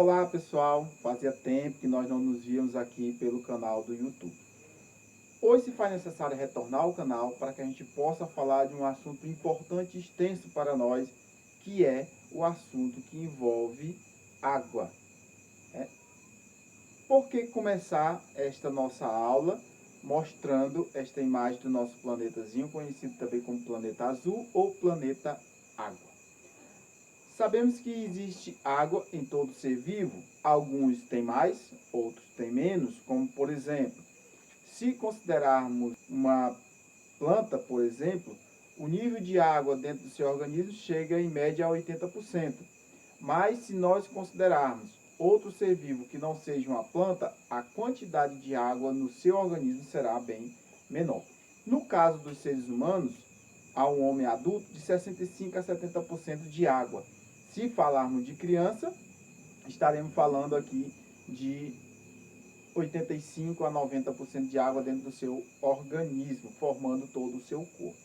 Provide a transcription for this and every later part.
Olá pessoal, fazia tempo que nós não nos víamos aqui pelo canal do YouTube. Hoje se faz necessário retornar ao canal para que a gente possa falar de um assunto importante e extenso para nós, que é o assunto que envolve água. Por que começar esta nossa aula mostrando esta imagem do nosso planetazinho, conhecido também como planeta azul ou planeta água? Sabemos que existe água em todo ser vivo. Alguns têm mais, outros têm menos, como por exemplo, se considerarmos uma planta, por exemplo, o nível de água dentro do seu organismo chega em média a 80%. Mas se nós considerarmos outro ser vivo que não seja uma planta, a quantidade de água no seu organismo será bem menor. No caso dos seres humanos, há um homem adulto de 65 a 70% de água. Se falarmos de criança, estaremos falando aqui de 85 a 90% de água dentro do seu organismo, formando todo o seu corpo.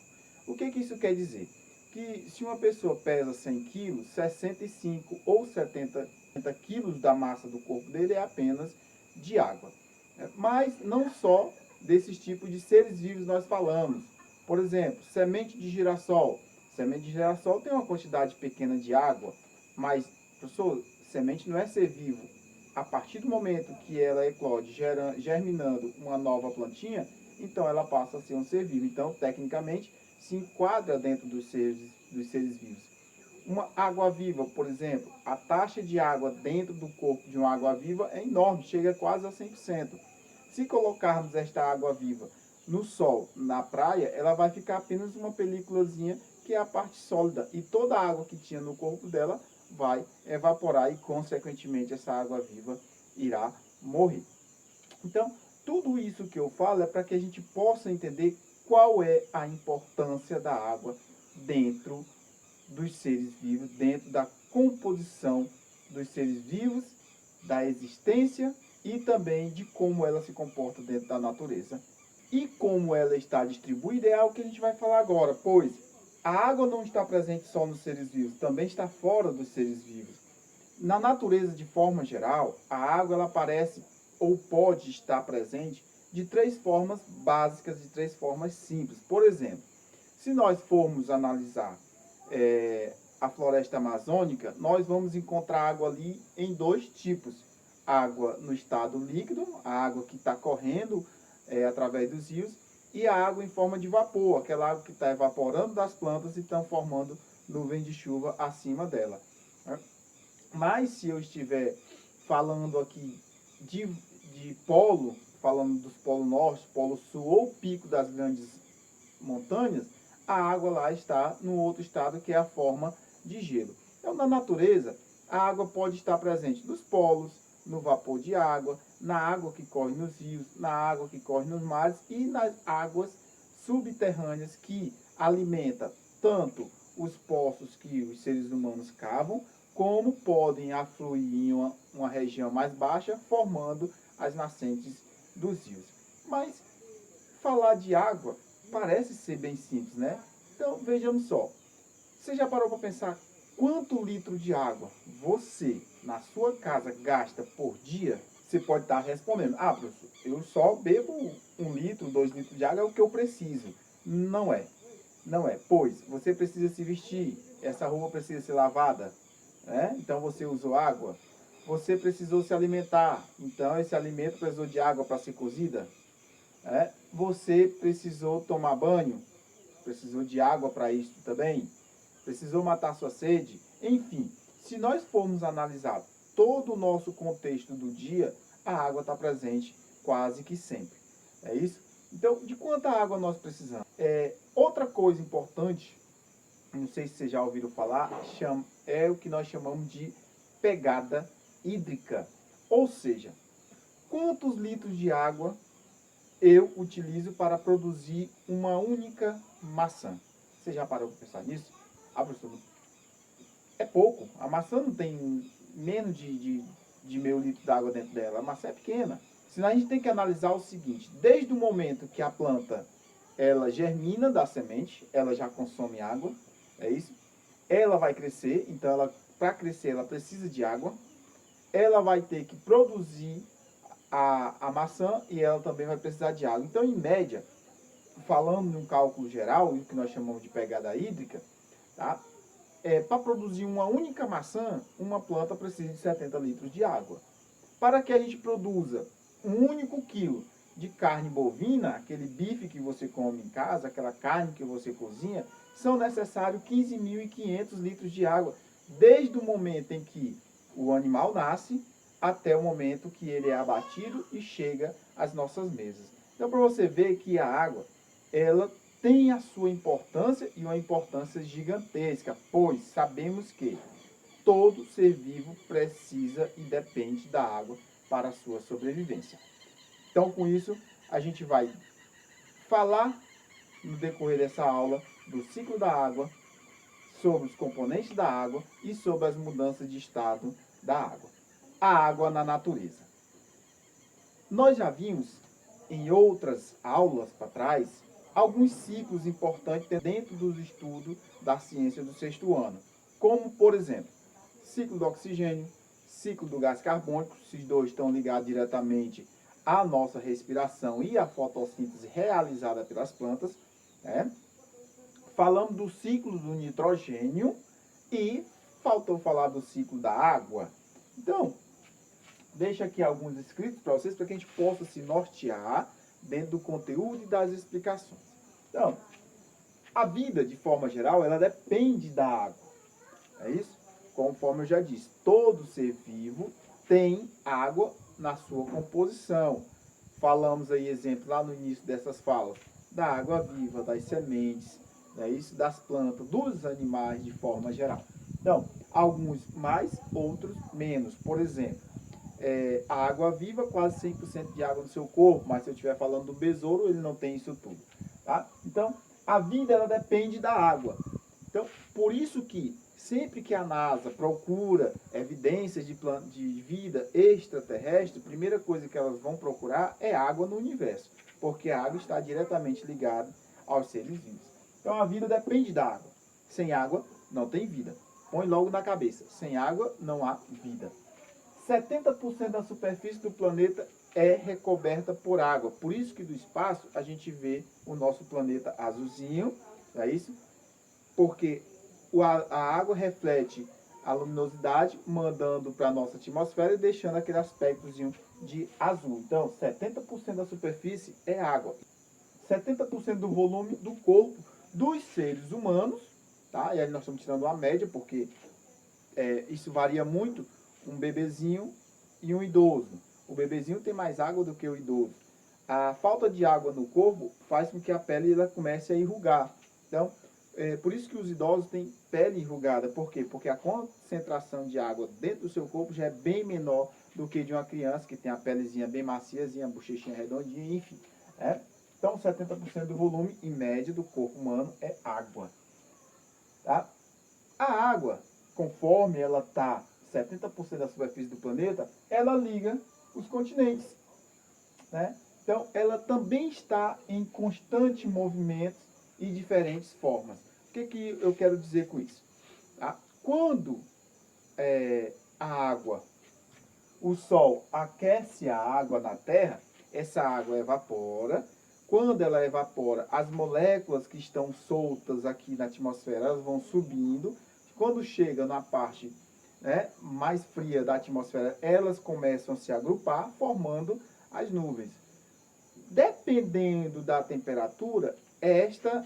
O que isso quer dizer? Que se uma pessoa pesa 100 quilos, 65 ou 70 quilos da massa do corpo dele é apenas de água. Mas não só desses tipos de seres vivos nós falamos. Por exemplo, semente de girassol. Semente de girassol tem uma quantidade pequena de água, mas, professor, semente não é ser vivo. A partir do momento que ela eclode, germinando uma nova plantinha, então ela passa a ser um ser vivo. Então, tecnicamente, se enquadra dentro dos seres vivos. Uma água-viva, por exemplo, a taxa de água dentro do corpo de uma água-viva é enorme, chega quase a 100%. Se colocarmos esta água-viva no sol, na praia, ela vai ficar apenas uma películazinha, que é a parte sólida, e toda a água que tinha no corpo dela vai evaporar e, consequentemente, essa água-viva irá morrer. Então, tudo isso que eu falo é para que a gente possa entender qual é a importância da água dentro dos seres vivos, dentro da composição dos seres vivos, da existência e também de como ela se comporta dentro da natureza. E como ela está distribuída é algo que a gente vai falar agora, pois a água não está presente só nos seres vivos, também está fora dos seres vivos. Na natureza, de forma geral, a água ela aparece ou pode estar presente de três formas básicas, de três formas simples. Por exemplo, se nós formos analisar a floresta amazônica, nós vamos encontrar água ali em dois tipos. Água no estado líquido, a água que está correndo através dos rios, e a água em forma de vapor, aquela água que está evaporando das plantas e estão formando nuvens de chuva acima dela. Mas se eu estiver falando aqui de polo, falando dos polo norte, polo sul ou pico das grandes montanhas, a água lá está no outro estado, que é a forma de gelo. Então, na natureza, a água pode estar presente nos polos, no vapor de água, na água que corre nos rios, na água que corre nos mares e nas águas subterrâneas que alimenta tanto os poços que os seres humanos cavam, como podem afluir em uma região mais baixa, formando as nascentes dos rios. Mas falar de água parece ser bem simples, né? Então, vejamos só. Você já parou para pensar quanto litro de água você, na sua casa, gasta por dia? Você pode estar respondendo, professor, eu só bebo 1 litro, 2 litros de água, é o que eu preciso. Não é. Não é. Pois, você precisa se vestir, essa roupa precisa ser lavada, né? Então você usou água. Você precisou se alimentar, então esse alimento precisou de água para ser cozida. Você precisou tomar banho, precisou de água para isso também, precisou matar sua sede. Enfim, se nós formos analisar todo o nosso contexto do dia, a água está presente quase que sempre. É isso? Então, de quanta água nós precisamos? Outra coisa importante, não sei se vocês já ouviram falar, é o que nós chamamos de pegada hídrica. Ou seja, quantos litros de água eu utilizo para produzir uma única maçã? Você já parou para pensar nisso? Professor, é pouco. A maçã não tem menos de meio litro d'água dentro dela. A maçã é pequena. Senão a gente tem que analisar o seguinte: desde o momento que a planta ela germina da semente, ela já consome água, é isso? Ela vai crescer, então para crescer ela precisa de água. ela vai ter que produzir a maçã e ela também vai precisar de água. Então, em média, falando num cálculo geral, o que nós chamamos de pegada hídrica, tá? Para produzir uma única maçã, uma planta precisa de 70 litros de água. Para que a gente produza um único quilo de carne bovina, aquele bife que você come em casa, aquela carne que você cozinha, são necessários 15.500 litros de água, desde o momento em que o animal nasce até o momento que ele é abatido e chega às nossas mesas. Então, para você ver que a água, ela tem a sua importância e uma importância gigantesca, pois sabemos que todo ser vivo precisa e depende da água para a sua sobrevivência. Então, com isso, a gente vai falar no decorrer dessa aula do ciclo da água, sobre os componentes da água e sobre as mudanças de estado da água. A água na natureza. Nós já vimos em outras aulas para trás alguns ciclos importantes dentro dos estudos da ciência do sexto ano, como, por exemplo, ciclo do oxigênio, ciclo do gás carbônico. Esses dois estão ligados diretamente à nossa respiração e à fotossíntese realizada pelas plantas, né? Falamos do ciclo do nitrogênio e faltou falar do ciclo da água. Então, deixa aqui alguns escritos para vocês, para que a gente possa se nortear dentro do conteúdo e das explicações. Então, a vida, de forma geral, ela depende da água. É isso? Conforme eu já disse, todo ser vivo tem água na sua composição. Falamos aí, exemplo, lá no início dessas falas, da água viva, das sementes, é isso, das plantas, dos animais de forma geral. Então, alguns mais, outros menos. Por exemplo, a água viva, quase 100% de água no seu corpo, mas se eu estiver falando do besouro, ele não tem isso tudo. Tá? Então, a vida ela depende da água. Então, por isso que sempre que a NASA procura evidências de vida extraterrestre, a primeira coisa que elas vão procurar é água no universo, porque a água está diretamente ligada aos seres vivos. Então, a vida depende da água. Sem água, não tem vida. Põe logo na cabeça, sem água não há vida. 70% da superfície do planeta é recoberta por água. Por isso que do espaço a gente vê o nosso planeta azulzinho, é isso? Porque a água reflete a luminosidade, mandando para a nossa atmosfera e deixando aquele aspectozinho de azul. Então, 70% da superfície é água. 70% do volume do corpo dos seres humanos, tá? E aí nós estamos tirando uma média, porque isso varia muito, um bebezinho e um idoso. O bebezinho tem mais água do que o idoso. A falta de água no corpo faz com que a pele ela comece a enrugar. Então, por isso que os idosos têm pele enrugada. Por quê? Porque a concentração de água dentro do seu corpo já é bem menor do que de uma criança que tem a pelezinha bem maciazinha, a bochechinha redondinha, enfim. Então, 70% do volume, em média, do corpo humano é água. Tá? A água, conforme ela está 70% da superfície do planeta, ela liga os continentes, né? Então, ela também está em constante movimento e diferentes formas. O que eu quero dizer com isso? Tá? Quando a água, o Sol aquece a água na Terra, essa água evapora. Quando ela evapora, as moléculas que estão soltas aqui na atmosfera, elas vão subindo. Quando chega na parte mais fria da atmosfera, elas começam a se agrupar, formando as nuvens. Dependendo da temperatura, esta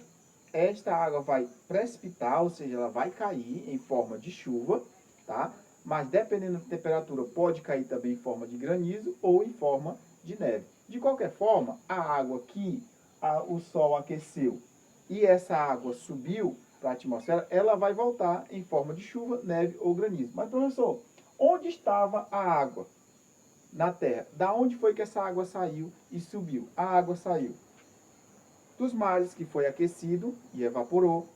água vai precipitar, ou seja, ela vai cair em forma de chuva, tá? Mas dependendo da temperatura, pode cair também em forma de granizo ou em forma de neve. De qualquer forma, a água que o Sol aqueceu e essa água subiu para a atmosfera, ela vai voltar em forma de chuva, neve ou granizo. Mas, professor, onde estava a água na Terra? Da onde foi que essa água saiu e subiu? A água saiu dos mares, que foi aquecido e evaporou,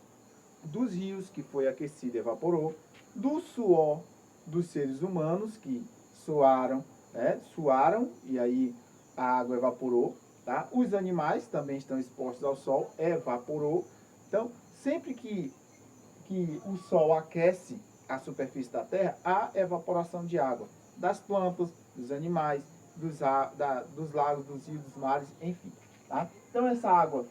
dos rios, que foi aquecido e evaporou, do suor dos seres humanos, que suaram e aí a água evaporou. Tá? Os animais também estão expostos ao sol, evaporou. Então, sempre que o sol aquece a superfície da Terra, há evaporação de água. das plantas, dos animais, dos lagos, dos rios, dos mares, enfim. Tá? Então essa água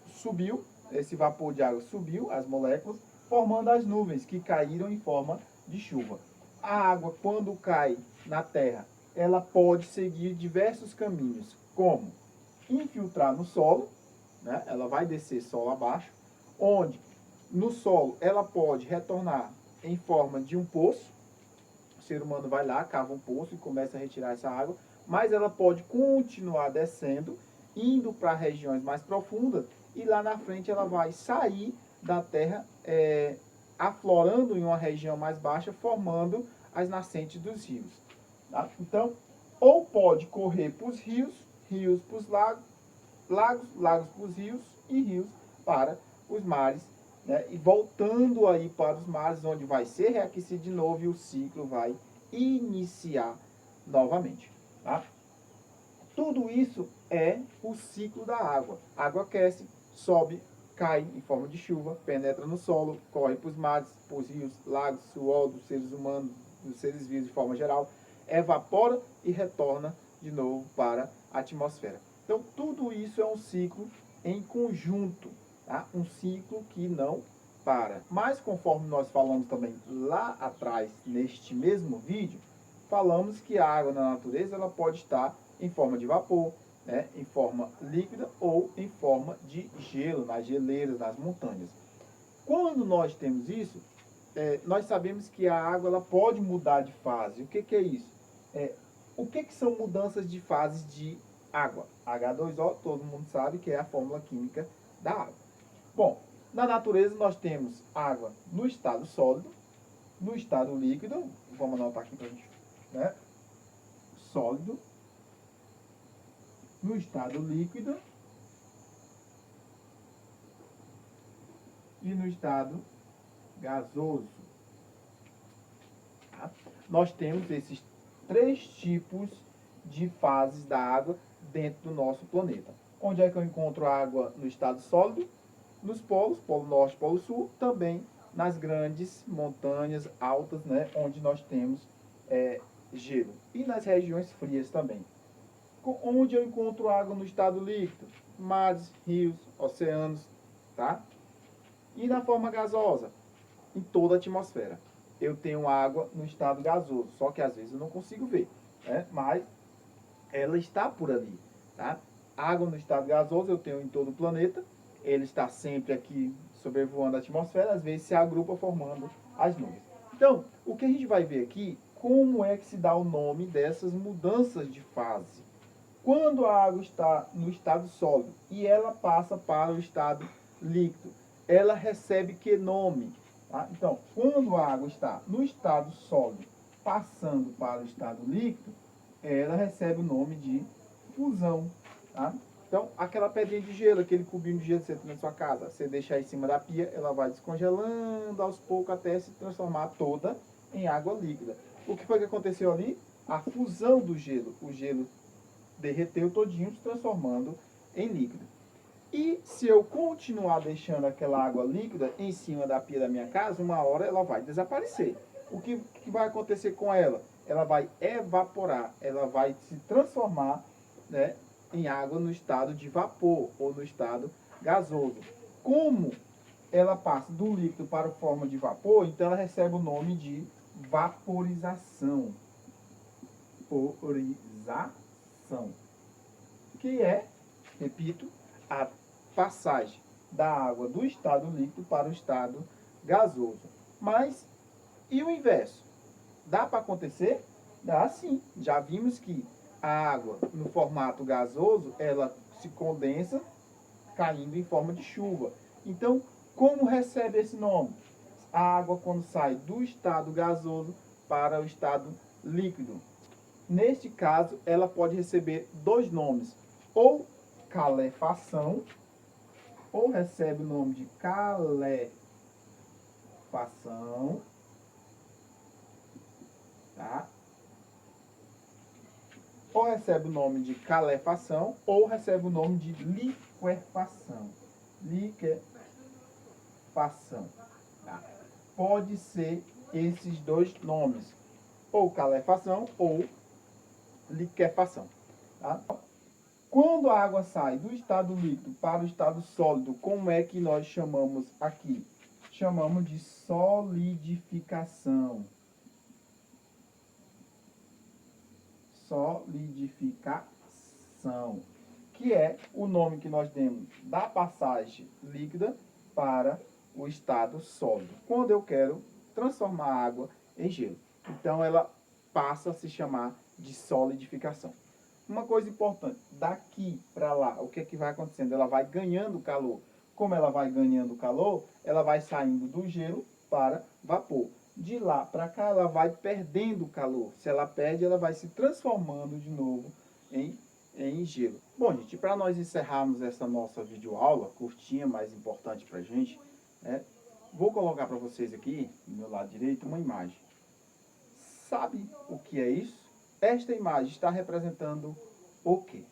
subiu, esse vapor de água subiu, as moléculas, formando as nuvens que caíram em forma de chuva. A água, quando cai na terra, ela pode seguir diversos caminhos, como infiltrar no solo, né? Ela vai descer solo abaixo, onde no solo ela pode retornar em forma de um poço. O ser humano vai lá, cava um poço e começa a retirar essa água, mas ela pode continuar descendo, indo para regiões mais profundas, e lá na frente ela vai sair da terra, aflorando em uma região mais baixa, formando as nascentes dos rios. Tá? Então, ou pode correr para os rios, rios para os lagos, lagos para os rios e rios para os mares, né? E voltando aí para os mares, onde vai ser reaquecido de novo e o ciclo vai iniciar novamente. Tá? Tudo isso é o ciclo da água. A água aquece, sobe, cai em forma de chuva, penetra no solo, corre para os mares, para os rios, lagos, suor dos seres humanos, dos seres vivos de forma geral, evapora e retorna de novo para a atmosfera. Então, tudo isso é um ciclo em conjunto, tá? Um ciclo que não para. Mas, conforme nós falamos também lá atrás, neste mesmo vídeo, falamos que a água na natureza ela pode estar em forma de vapor, né, em forma líquida ou em forma de gelo, nas geleiras, nas montanhas. Quando nós temos isso, nós sabemos que a água ela pode mudar de fase. O que é isso? O que são mudanças de fases de água? H2O, todo mundo sabe que é a fórmula química da água. Bom, na natureza nós temos água no estado sólido, no estado líquido, vamos anotar aqui para a gente, né? Sólido, no estado líquido e no estado gasoso. Tá? Nós temos esses três tipos de fases da água dentro do nosso planeta. Onde é que eu encontro água no estado sólido? Nos polos, Polo Norte, Polo Sul, também nas grandes montanhas altas, né, onde nós temos gelo. E nas regiões frias também. Onde eu encontro água no estado líquido? Mares, rios, oceanos, tá? E na forma gasosa? Em toda a atmosfera. Eu tenho água no estado gasoso, só que às vezes eu não consigo ver, né? Mas ela está por ali, tá? Água no estado gasoso eu tenho em todo o planeta, ele está sempre aqui sobrevoando a atmosfera, às vezes se agrupa formando as nuvens. Então, o que a gente vai ver aqui, como é que se dá o nome dessas mudanças de fase. Quando a água está no estado sólido e ela passa para o estado líquido, ela recebe que nome? Tá? Então, quando a água está no estado sólido, passando para o estado líquido, ela recebe o nome de fusão. Tá? Então, aquela pedrinha de gelo, aquele cubinho de gelo que você tem na sua casa, você deixar em cima da pia, ela vai descongelando aos poucos até se transformar toda em água líquida. O que foi que aconteceu ali? A fusão do gelo. O gelo derreteu todinho, se transformando em líquido. E se eu continuar deixando aquela água líquida em cima da pia da minha casa, uma hora ela vai desaparecer. O que vai acontecer com ela? Ela vai evaporar, ela vai se transformar, né, em água no estado de vapor ou no estado gasoso. Como ela passa do líquido para a forma de vapor, então ela recebe o nome de vaporização. Vaporização. Que é, repito, a passagem da água do estado líquido para o estado gasoso. Mas, e o inverso? Dá para acontecer? Dá sim. Já vimos que a água, no formato gasoso, ela se condensa caindo em forma de chuva. Então, como recebe esse nome? A água, quando sai do estado gasoso para o estado líquido. Neste caso, ela pode receber dois nomes, ou calefação, ou recebe o nome de calefação, tá? Ou recebe o nome de calefação, ou recebe o nome de liquefação. Liquefação. Tá? Pode ser esses dois nomes. ou calefação ou liquefação. Tá? Quando a água sai do estado líquido para o estado sólido, como é que nós chamamos aqui? Chamamos de solidificação. Solidificação, que é o nome que nós demos da passagem líquida para o estado sólido. Quando eu quero transformar a água em gelo. Então, ela passa a se chamar de solidificação. Uma coisa importante, daqui para lá, o que é que vai acontecendo? Ela vai ganhando calor. Como ela vai ganhando calor, ela vai saindo do gelo para vapor. De lá para cá, ela vai perdendo calor. Se ela perde, ela vai se transformando de novo em gelo. Bom, gente, para nós encerrarmos essa nossa videoaula, curtinha, mas importante para a gente, vou colocar para vocês aqui, do meu lado direito, uma imagem. Sabe o que é isso? Esta imagem está representando o quê?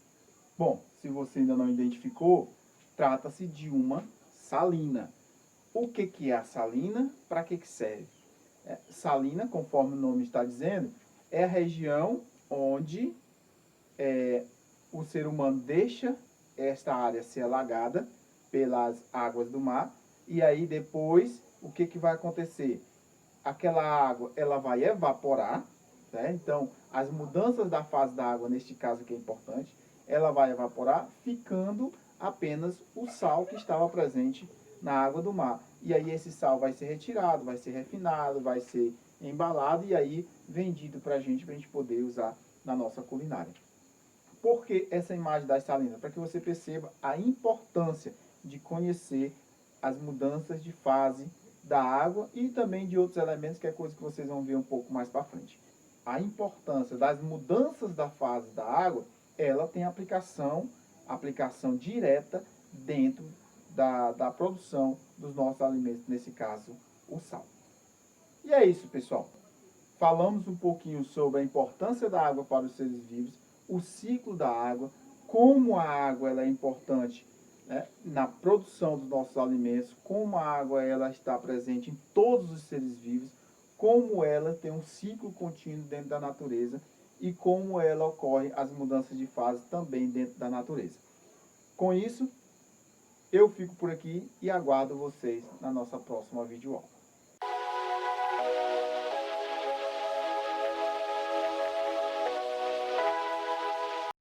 Bom, se você ainda não identificou, trata-se de uma salina. O que é a salina? Para que serve? Salina, conforme o nome está dizendo, é a região onde o ser humano deixa esta área ser alagada pelas águas do mar. E aí depois, o que vai acontecer? Aquela água ela vai evaporar. Então, as mudanças da fase da água, neste caso que é importante, ela vai evaporar, ficando apenas o sal que estava presente na água do mar. E aí esse sal vai ser retirado, vai ser refinado, vai ser embalado e aí vendido para a gente poder usar na nossa culinária. Por que essa imagem das salinas? Para que você perceba a importância de conhecer as mudanças de fase da água e também de outros elementos, que é coisa que vocês vão ver um pouco mais para frente. A importância das mudanças da fase da água, ela tem aplicação direta dentro da produção dos nossos alimentos, nesse caso, o sal. E é isso, pessoal. Falamos um pouquinho sobre a importância da água para os seres vivos, o ciclo da água, como a água ela é importante na produção dos nossos alimentos, como a água ela está presente em todos os seres vivos, como ela tem um ciclo contínuo dentro da natureza e como ela ocorre as mudanças de fase também dentro da natureza. Com isso, eu fico por aqui e aguardo vocês na nossa próxima videoaula.